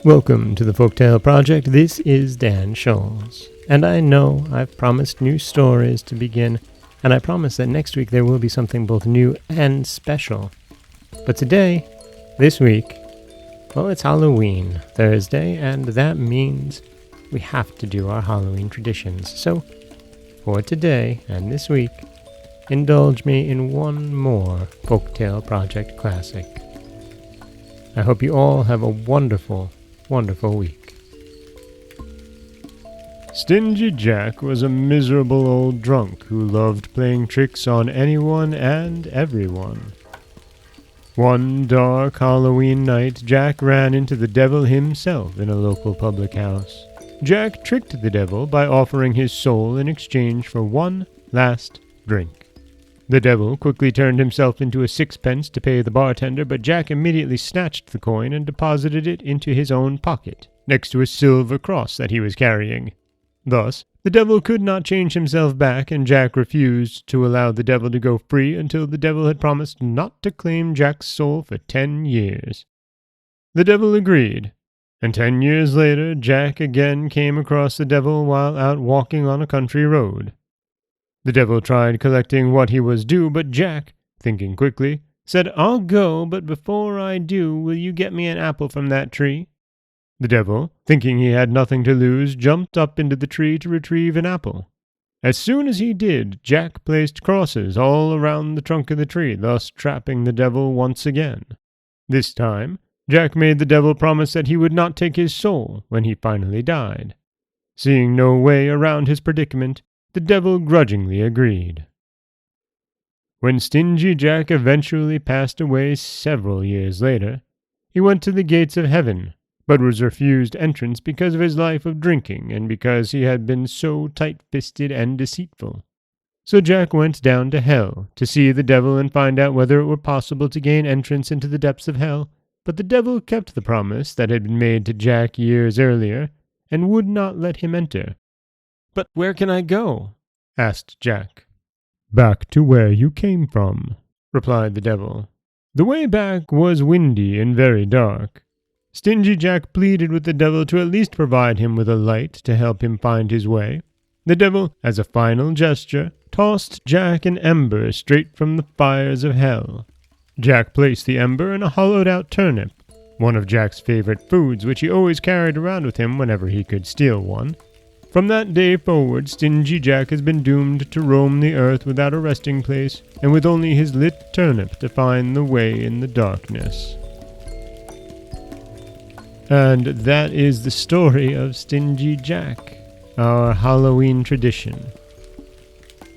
Welcome to the Folktale Project. This is Dan Scholes. And I know I've promised new stories to begin, and I promise that next week there will be something both new and special. But today, this week, well, it's Halloween Thursday, and that means we have to do our Halloween traditions. So, for today and this week, indulge me in one more Folktale Project classic. I hope you all have a wonderful, wonderful week. Stingy Jack was a miserable old drunk who loved playing tricks on anyone and everyone. One dark Halloween night, Jack ran into the devil himself in a local public house. Jack tricked the devil by offering his soul in exchange for one last drink. The devil quickly turned himself into a sixpence to pay the bartender, but Jack immediately snatched the coin and deposited it into his own pocket, next to a silver cross that he was carrying. Thus, the devil could not change himself back, and Jack refused to allow the devil to go free until the devil had promised not to claim Jack's soul for 10 years. The devil agreed, and 10 years later, Jack again came across the devil while out walking on a country road. The devil tried collecting what he was due, but Jack, thinking quickly, said, "I'll go, but before I do, will you get me an apple from that tree?" The devil, thinking he had nothing to lose, jumped up into the tree to retrieve an apple. As soon as he did, Jack placed crosses all around the trunk of the tree, thus trapping the devil once again. This time, Jack made the devil promise that he would not take his soul when he finally died. Seeing no way around his predicament, the devil grudgingly agreed. When Stingy Jack eventually passed away several years later, he went to the gates of heaven, but was refused entrance because of his life of drinking and because he had been so tight-fisted and deceitful. So Jack went down to hell to see the devil and find out whether it were possible to gain entrance into the depths of hell, but the devil kept the promise that had been made to Jack years earlier and would not let him enter. "But where can I go?" asked Jack. "Back to where you came from," replied the devil. The way back was windy and very dark. Stingy Jack pleaded with the devil to at least provide him with a light to help him find his way. The devil, as a final gesture, tossed Jack an ember straight from the fires of hell. Jack placed the ember in a hollowed-out turnip, one of Jack's favorite foods, which he always carried around with him whenever he could steal one. From that day forward, Stingy Jack has been doomed to roam the earth without a resting place, and with only his lit turnip to find the way in the darkness. And that is the story of Stingy Jack, our Halloween tradition.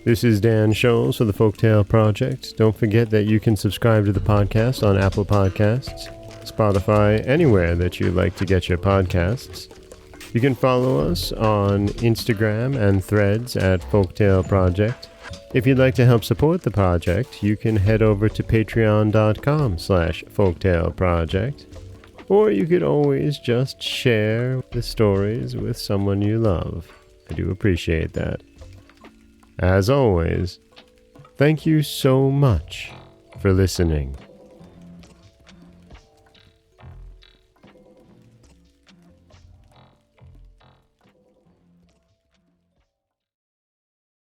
This is Dan Scholes for the Folktale Project. Don't forget that you can subscribe to the podcast on Apple Podcasts, Spotify, anywhere that you like to get your podcasts. You can follow us on Instagram and Threads at Folktale Project. If you'd like to help support the project, you can head over to patreon.com/folktaleproject. Or you could always just share the stories with someone you love. I do appreciate that. As always, thank you so much for listening.